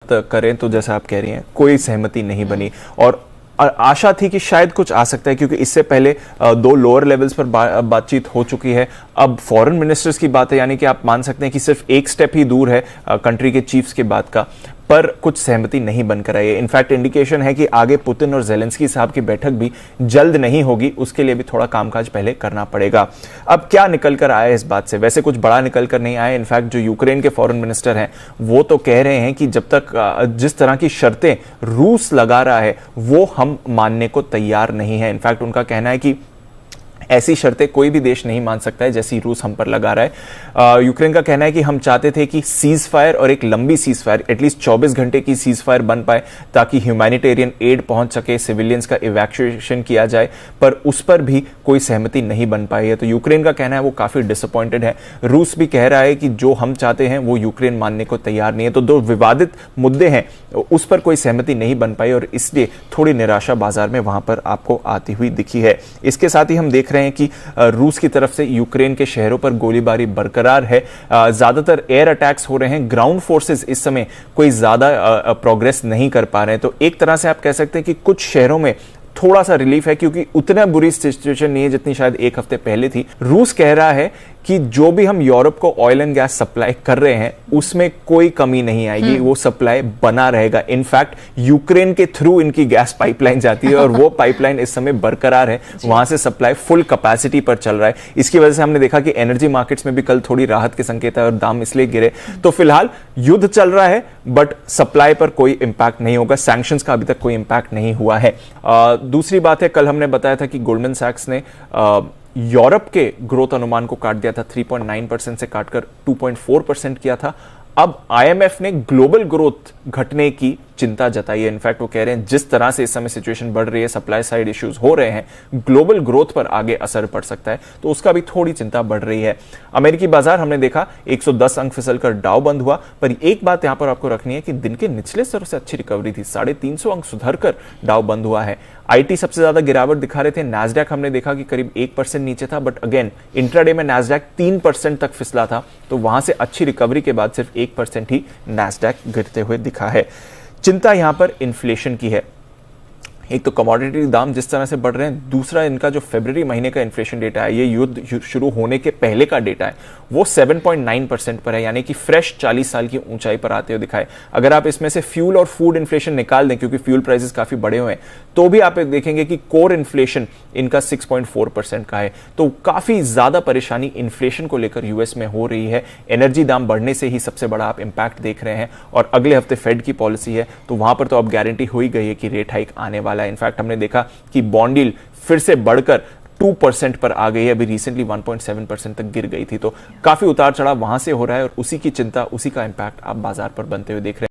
करें तो जैसा आप कह रही हैं कोई सहमति नहीं बनी और आशा थी कि शायद कुछ आ सकता है क्योंकि इससे पहले दो लोअर लेवल्स पर बातचीत हो चुकी है। अब फॉरेन मिनिस्टर्स की बात है, यानी कि आप मान सकते हैं कि सिर्फ एक स्टेप ही दूर है कंट्री के चीफ्स के बात का, पर कुछ सहमति नहीं बनकर आई है। इनफैक्ट इंडिकेशन है कि आगे पुतिन और जेलेंस्की साहब की बैठक भी जल्द नहीं होगी, उसके लिए भी थोड़ा कामकाज पहले करना पड़ेगा। अब क्या निकल कर आया इस बात से? वैसे कुछ बड़ा निकल कर नहीं आया। इनफैक्ट जो यूक्रेन के फॉरेन मिनिस्टर हैं वो तो कह रहे हैं कि जब तक जिस तरह की शर्तें रूस लगा रहा है वो हम मानने को तैयार नहीं है। इनफैक्ट उनका कहना है कि ऐसी शर्तें कोई भी देश नहीं मान सकता है जैसी रूस हम पर लगा रहा है। यूक्रेन का कहना है कि हम चाहते थे कि सीज फायर और एक लंबी सीज फायर, एटलीस्ट 24 घंटे की सीज फायर बन पाए ताकि ह्यूमैनिटेरियन एड पहुंच सके, सिविलियंस का इवैक्यूएशन किया जाए, पर उस पर भी कोई सहमति नहीं बन पाई है। तो यूक्रेन का कहना है वो काफी डिसअपॉइंटेड है। रूस भी कह रहा है कि जो हम चाहते हैं वो यूक्रेन मानने को तैयार नहीं है। तो दो विवादित मुद्दे हैं, उस पर कोई सहमति नहीं बन पाई और इसलिए थोड़ी निराशा बाजार में वहां पर आपको आती हुई दिखी है। इसके साथ ही हम देख रहे हैं कि रूस की तरफ से यूक्रेन के शहरों पर गोलीबारी बरकरार है। ज्यादातर एयर अटैक्स हो रहे हैं। ग्राउंड फोर्सेस इस समय कोई ज्यादा प्रोग्रेस नहीं कर पा रहे हैं। तो एक तरह से आप कह सकते हैं कि कुछ शहरों में थोड़ा सा रिलीफ है क्योंकि उतना बुरी सिचुएशन नहीं है जितनी शायद एक हफ्ते पहले थी। रूस कह रहा है कि जो भी हम यूरोप को ऑयल एंड गैस सप्लाई कर रहे हैं उसमें कोई कमी नहीं आएगी, वो सप्लाई बना रहेगा। इनफैक्ट यूक्रेन के थ्रू इनकी गैस पाइपलाइन जाती है और वो पाइपलाइन इस समय बरकरार है, वहां से सप्लाई फुल कैपेसिटी पर चल रहा है। इसकी वजह से हमने देखा कि एनर्जी मार्केट्स में भी कल थोड़ी राहत के संकेत है और दाम इसलिए गिरे। तो फिलहाल युद्ध चल रहा है बट सप्लाई पर कोई इंपैक्ट नहीं होगा। सैंक्शंस का अभी तक कोई इंपैक्ट नहीं हुआ है। दूसरी बात है, कल हमने बताया था कि गोल्डमैन सैक्स ने यूरोप के ग्रोथ अनुमान को काट दिया था, 3.9% से काटकर 2.4% किया था। अब आईएमएफ ने ग्लोबल ग्रोथ घटने की चिंता जताई है। इनफैक्ट वो कह रहे हैं जिस तरह से इस समय सिचुएशन बढ़ रही है, सप्लाई साइड इश्यूज हो रहे हैं, ग्लोबल ग्रोथ पर आगे असर पड़ सकता है, तो उसका भी थोड़ी चिंता बढ़ रही है। अमेरिकी बाजार हमने देखा 110 अंक फिसलकर डाउ बंद हुआ, पर एक बात यहां पर आपको रखनी है कि दिन के निचले स्तर से अच्छी रिकवरी थी, 350 अंक सुधरकर डाउ बंद हुआ है। आईटी सबसे ज्यादा गिरावट दिखा रहे थे। नैस्डैक हमने देखा कि करीब 1% नीचे था, बट अगेन इंट्राडे में नैस्डैक 3% तक फिसला था, तो वहां से अच्छी रिकवरी के बाद सिर्फ 1% ही नैस्डैक गिरते हुए दिखा है। चिंता यहां पर इन्फ्लेशन की है। एक तो कमोडिटी दाम जिस तरह से बढ़ रहे हैं, दूसरा इनका जो फरवरी महीने का इन्फ्लेशन डेटा है, ये युद्ध शुरू होने के पहले का डेटा है, वो 7.9% पर है, यानी कि फ्रेश 40 साल की ऊंचाई पर आते हुए दिखाए। अगर आप इसमें से फ्यूल और फूड इन्फ्लेशन निकाल दें, क्योंकि फ्यूल प्राइसेस काफी बढ़े हुए हैं, तो भी आप देखेंगे कि कोर इन्फ्लेशन इनका 6.4% का है। तो काफी ज्यादा परेशानी इन्फ्लेशन को लेकर यूएस में हो रही है। एनर्जी दाम बढ़ने से ही सबसे बड़ा आप इंपैक्ट देख रहे हैं और अगले हफ्ते फेड की पॉलिसी है, तो वहां पर तो अब गारंटी हो ही गई है कि रेट हाइक आने वाला है। इनफैक्ट हमने देखा कि बॉन्ड यील्ड फिर से बढ़कर 2% पर आ गई है, अभी रिसेंटली 1.7% तक गिर गई थी। तो काफी उतार चढ़ाव वहां से हो रहा है और उसी की चिंता, उसी का इंपैक्ट आप बाजार पर बनते हुए देख रहे हैं।